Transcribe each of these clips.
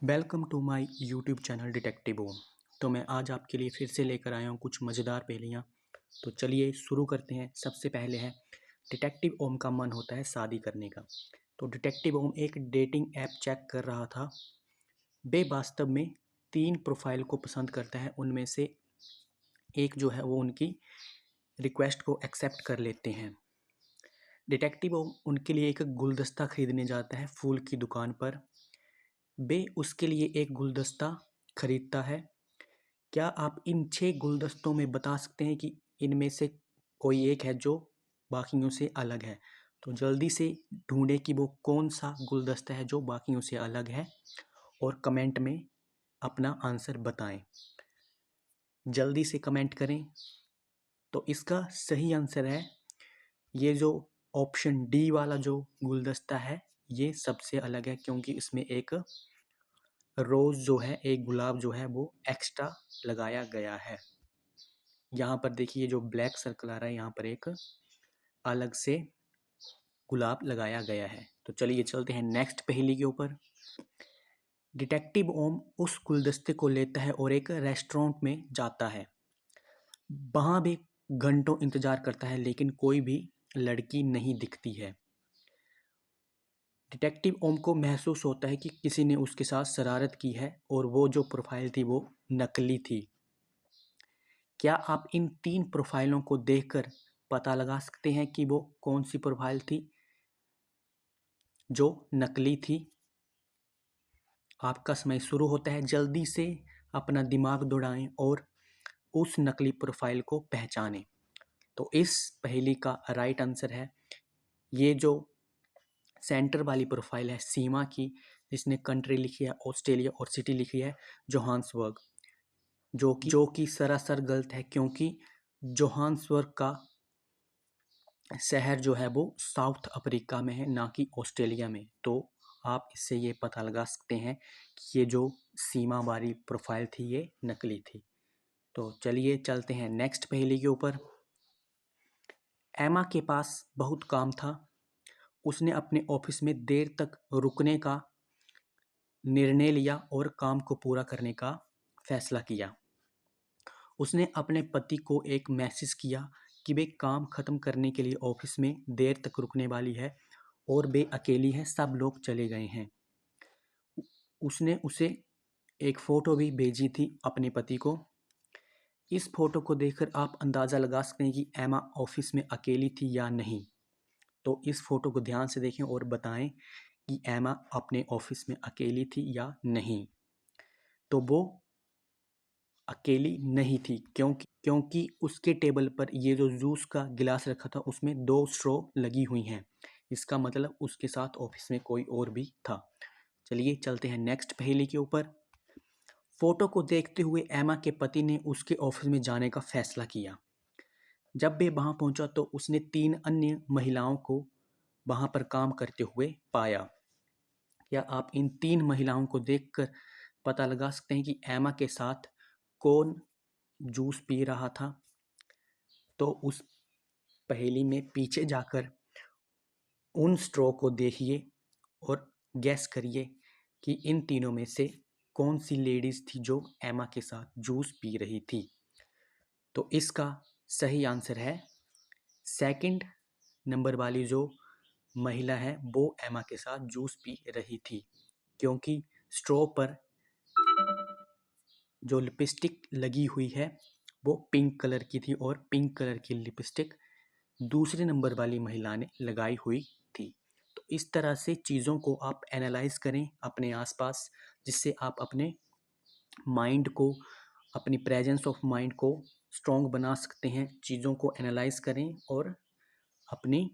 Welcome to my YouTube channel detective Om. तो मैं आज आपके लिए फिर से लेकर आया हूँ कुछ मज़ेदार पहेलियाँ। तो चलिए शुरू करते हैं। सबसे पहले है, डिटेक्टिव ओम का मन होता है शादी करने का। तो डिटेक्टिव ओम एक डेटिंग ऐप चेक कर रहा था। वे वास्तव में 3 प्रोफाइल को पसंद करता है। उनमें से एक जो है वो उनकी रिक्वेस्ट को एक्सेप्ट कर लेते हैं। डिटेक्टिव ओम उनके लिए एक गुलदस्ता खरीदने जाता है फूल की दुकान पर। वे उसके लिए एक गुलदस्ता खरीदता है। क्या आप इन 6 गुलदस्तों में बता सकते हैं कि इनमें से कोई एक है जो बाकियों से अलग है? तो जल्दी से ढूंढें कि वो कौन सा गुलदस्ता है जो बाकियों से अलग है और कमेंट में अपना आंसर बताएं। जल्दी से कमेंट करें। तो इसका सही आंसर है, ये जो ऑप्शन डी वाला जो गुलदस्ता है ये सबसे अलग है, क्योंकि इसमें एक रोज़ जो है, एक गुलाब जो है वो एक्स्ट्रा लगाया गया है। यहाँ पर देखिए जो ब्लैक सर्कल आ रहा है, यहाँ पर एक अलग से गुलाब लगाया गया है। तो चलिए चलते हैं नेक्स्ट पहेली के ऊपर। डिटेक्टिव ओम उस गुलदस्ते को लेता है और एक रेस्टोरेंट में जाता है। वहाँ भी घंटों इंतजार करता है लेकिन कोई भी लड़की नहीं दिखती है। डिटेक्टिव ओम को महसूस होता है कि किसी ने उसके साथ शरारत की है और वो जो प्रोफाइल थी वो नकली थी। क्या आप इन 3 प्रोफाइलों को देखकर पता लगा सकते हैं कि वो कौन सी प्रोफाइल थी जो नकली थी? आपका समय शुरू होता है। जल्दी से अपना दिमाग दौड़ाएं और उस नकली प्रोफाइल को पहचानें। तो इस पहेली का राइट आंसर है, ये जो सेंटर वाली प्रोफाइल है सीमा की, जिसने कंट्री लिखी है ऑस्ट्रेलिया और सिटी लिखी है जोहान्सबर्ग, जो कि सरासर गलत है, क्योंकि जोहान्सबर्ग का शहर जो है वो साउथ अफ्रीका में है, ना कि ऑस्ट्रेलिया में। तो आप इससे ये पता लगा सकते हैं कि ये जो सीमा वाली प्रोफाइल थी ये नकली थी। तो चलिए चलते हैं नेक्स्ट पहेली के ऊपर। एमा के पास बहुत काम था। उसने अपने ऑफिस में देर तक रुकने का निर्णय लिया और काम को पूरा करने का फैसला किया। उसने अपने पति को एक मैसेज किया कि वे काम खत्म करने के लिए ऑफिस में देर तक रुकने वाली है और वे अकेली है, सब लोग चले गए हैं। उसने उसे एक फ़ोटो भी भेजी थी अपने पति को। इस फोटो को देखकर आप अंदाज़ा लगा सकते हैं कि एमा ऑफिस में अकेली थी या नहीं। तो इस फोटो को ध्यान से देखें और बताएं कि एमा अपने ऑफिस में अकेली थी या नहीं। तो वो अकेली नहीं थी, क्योंकि उसके टेबल पर ये जो जूस का गिलास रखा था उसमें 2 स्ट्रॉ लगी हुई हैं। इसका मतलब उसके साथ ऑफिस में कोई और भी था। चलिए चलते हैं नेक्स्ट पहेली के ऊपर। फोटो को देखते हुए एमा के पति ने उसके ऑफिस में जाने का फैसला किया। जब वे वहां पहुंचा तो उसने 3 अन्य महिलाओं को वहां पर काम करते हुए पाया। क्या आप इन 3 महिलाओं को देखकर पता लगा सकते हैं कि एमा के साथ कौन जूस पी रहा था? तो उस पहेली में पीछे जाकर उन स्ट्रॉ को देखिए और गैस करिए कि इन तीनों में से कौन सी लेडीज थी जो एमा के साथ जूस पी रही थी। तो इसका सही आंसर है, सेकंड नंबर वाली जो महिला है वो एमा के साथ जूस पी रही थी, क्योंकि स्ट्रॉ पर जो लिपस्टिक लगी हुई है वो पिंक कलर की थी और पिंक कलर की लिपस्टिक दूसरे नंबर वाली महिला ने लगाई हुई थी। तो इस तरह से चीज़ों को आप एनालाइज करें अपने आसपास, जिससे आप अपने माइंड को, अपनी प्रेजेंस ऑफ माइंड को स्ट्रॉन्ग बना सकते हैं। चीज़ों को एनालाइज करें और अपनी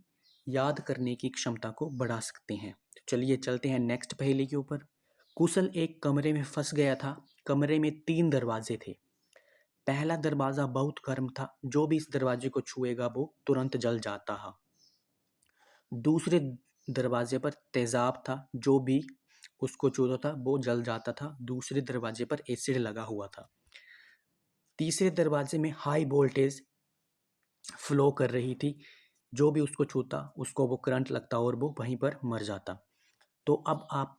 याद करने की क्षमता को बढ़ा सकते हैं। तो चलिए चलते हैं नेक्स्ट पहेली के ऊपर। कुशल एक कमरे में फंस गया था। कमरे में 3 दरवाजे थे। पहला दरवाज़ा बहुत गर्म था, जो भी इस दरवाजे को छुएगा वो तुरंत जल जाता था। दूसरे दरवाजे पर तेज़ाब था, जो भी उसको छूता था वो जल जाता था। दूसरे दरवाजे पर एसिड लगा हुआ था। तीसरे दरवाजे में हाई वोल्टेज फ्लो कर रही थी, जो भी उसको छूता उसको वो करंट लगता और वो वहीं पर मर जाता। तो अब आप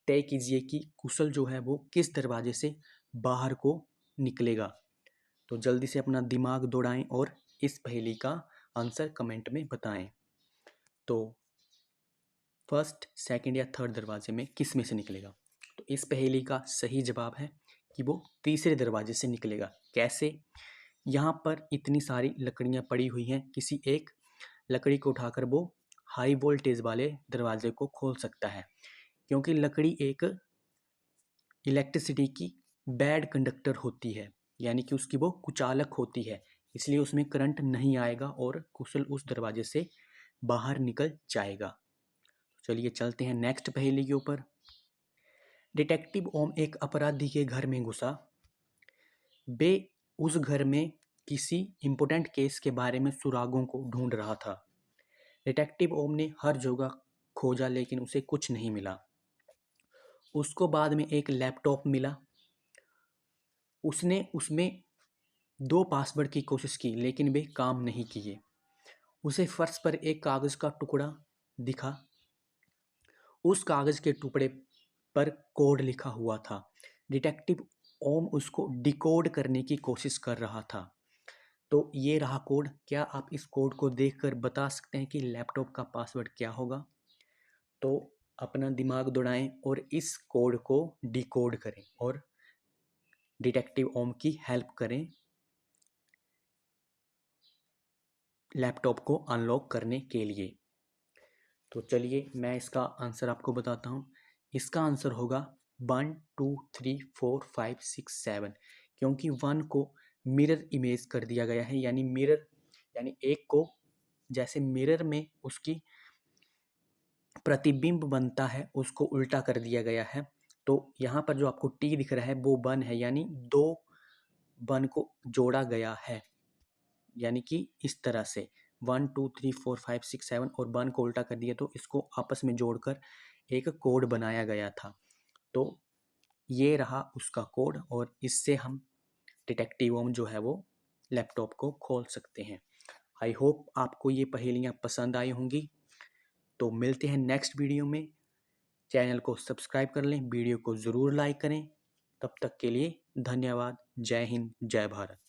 तय कीजिए कि कुशल जो है वो किस दरवाजे से बाहर को निकलेगा। तो जल्दी से अपना दिमाग दौड़ाएं और इस पहेली का आंसर कमेंट में बताएं। तो फर्स्ट, सेकंड या थर्ड दरवाजे में किस में से निकलेगा? तो इस पहेली का सही जवाब है कि वो तीसरे दरवाजे से निकलेगा। कैसे? यहाँ पर इतनी सारी लकड़ियाँ पड़ी हुई हैं, किसी एक लकड़ी को उठाकर वो हाई वोल्टेज वाले दरवाजे को खोल सकता है, क्योंकि लकड़ी एक इलेक्ट्रिसिटी की बैड कंडक्टर होती है, यानी कि उसकी वो कुचालक होती है, इसलिए उसमें करंट नहीं आएगा और कुशल उस दरवाजे से बाहर निकल जाएगा। चलिए चलते हैं नेक्स्ट पहेली के ऊपर। डिटेक्टिव ओम एक अपराधी के घर में घुसा। वे उस घर में किसी इम्पोर्टेंट केस के बारे में सुरागों को ढूंढ रहा था। डिटेक्टिव ओम ने हर जगह खोजा लेकिन उसे कुछ नहीं मिला। उसको बाद में एक लैपटॉप मिला। उसने उसमें 2 पासवर्ड की कोशिश की लेकिन वे काम नहीं किए। उसे फर्श पर एक कागज़ का टुकड़ा दिखा। उस कागज़ के टुकड़े पर कोड लिखा हुआ था। डिटेक्टिव ओम उसको डिकोड करने की कोशिश कर रहा था। तो ये रहा कोड। क्या आप इस कोड को देखकर बता सकते हैं कि लैपटॉप का पासवर्ड क्या होगा? तो अपना दिमाग दौड़ाएं और इस कोड को डिकोड करें और डिटेक्टिव ओम की हेल्प करें लैपटॉप को अनलॉक करने के लिए। तो चलिए मैं इसका आंसर आपको बताता हूँ। इसका आंसर होगा 1 2 3 4 5 6 7, क्योंकि 1 को मिरर इमेज कर दिया गया है, यानी मिरर यानी एक को जैसे मिरर में उसकी प्रतिबिंब बनता है उसको उल्टा कर दिया गया है। तो यहाँ पर जो आपको टी दिख रहा है वो 1 है, यानी 2 1 को जोड़ा गया है, यानी कि इस तरह से 1 2 3 4 5 6 7 और 1 को उल्टा कर दिया तो इसको आपस में जोड़कर एक कोड बनाया गया था। तो ये रहा उसका कोड और इससे हम डिटेक्टिव ओम जो है वो लैपटॉप को खोल सकते हैं। आई होप आपको ये पहेलियाँ पसंद आई होंगी। तो मिलते हैं नेक्स्ट वीडियो में। चैनल को सब्सक्राइब कर लें, वीडियो को ज़रूर लाइक करें। तब तक के लिए धन्यवाद। जय हिंद, जय भारत।